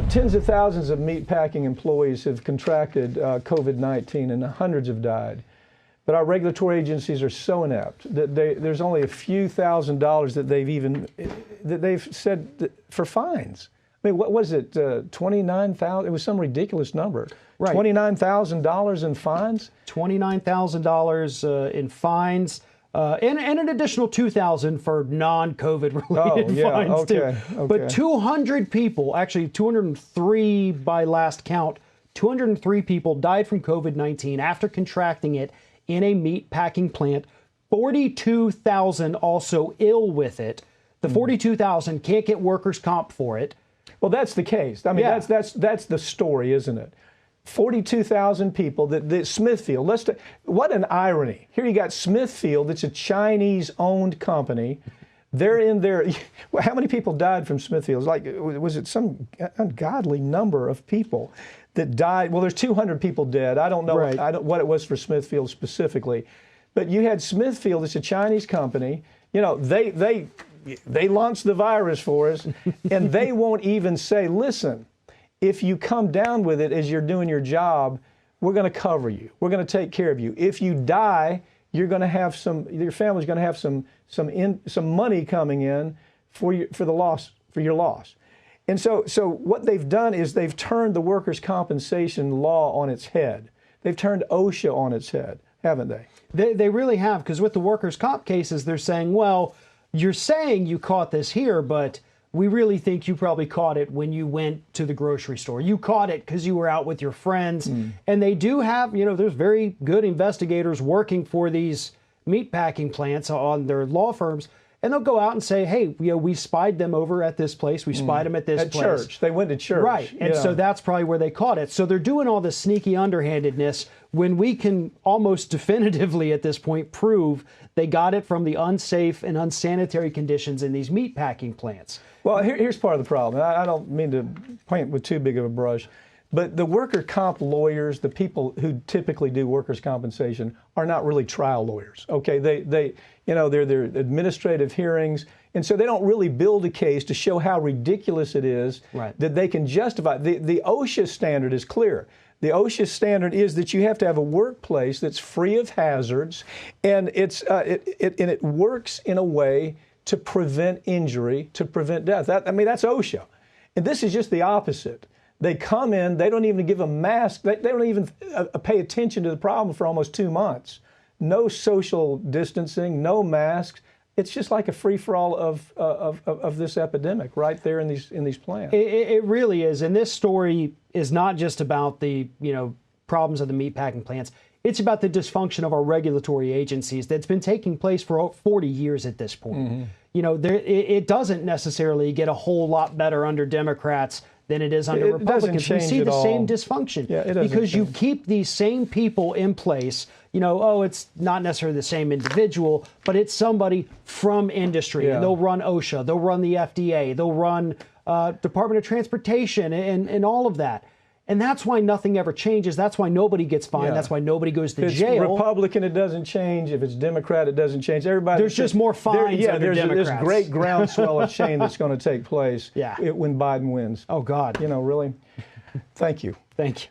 Tens of thousands of meatpacking employees have contracted COVID-19 and hundreds have died. But our regulatory agencies are so inept that there's only a few $1,000s that they've said for fines. I mean, what was it, 29,000? It was some ridiculous number. Right. $29,000 in fines? $29,000 in fines. And an additional $2,000 for non-COVID related fines too. But 200 people, actually 203 by last count, 203 people died from COVID-19 after contracting it in a meat packing plant. 42,000 also ill with it. The 42,000 can't get workers' comp for it. Well, that's the case. I mean, that's the story, isn't it? 42,000 people that Smithfield, what an irony. Here you got Smithfield, it's a Chinese-owned company. They're in there. How many people died from Smithfield? Was it some ungodly number of people that died? Well, there's 200 people dead. I don't know what it was for Smithfield specifically. But you had Smithfield, it's a Chinese company. You know, they launched the virus for us, and they won't even say, listen, if you come down with it as you're doing your job, we're going to cover you. We're going to take care of you. If you die, you're going to have your family's going to have some money coming in for your loss. And so what they've done is they've turned the workers' compensation law on its head. They've turned OSHA on its head, haven't they? They really have, because with the workers' comp cases, they're saying, well, you're saying you caught this here, but we really think you probably caught it when you went to the grocery store. You caught it because you were out with your friends. And they do have, there's very good investigators working for these meatpacking plants on their law firms. And they'll go out and say, hey, we spied them over at this place. We spied them at this place. At church. They went to church. Right. And so that's probably where they caught it. So they're doing all this sneaky underhandedness when we can almost definitively at this point prove they got it from the unsafe and unsanitary conditions in these meatpacking plants. Well, here's part of the problem. I don't mean to paint with too big of a brush, but the worker comp lawyers, the people who typically do workers' compensation, are not really trial lawyers. Okay, they're administrative hearings, and so they don't really build a case to show how ridiculous it is that they can justify. The OSHA standard is clear. The OSHA standard is that you have to have a workplace that's free of hazards, and it works in a way to prevent injury, to prevent death. That's OSHA. And this is just the opposite. They come in, they don't even give a mask, they don't even pay attention to the problem for almost 2 months. No social distancing, no masks. It's just like a free-for-all of this epidemic right there in these plants. It really is. And this story is not just about the problems of the meatpacking plants. It's about the dysfunction of our regulatory agencies that's been taking place for 40 years at this point. It doesn't necessarily get a whole lot better under Democrats than it is under Republicans. We see the same dysfunction because you keep these same people in place. It's not necessarily the same individual, but it's somebody from industry. And they'll run OSHA, they'll run the FDA, they'll run Department of Transportation and all of that. And that's why nothing ever changes. That's why nobody gets fined. That's why nobody goes to jail. If it's Republican, it doesn't change. If it's Democrat, it doesn't change. There's just more fines under Democrats. There's great groundswell of change that's going to take place when Biden wins. Oh, God. Really. Thank you. Thank you.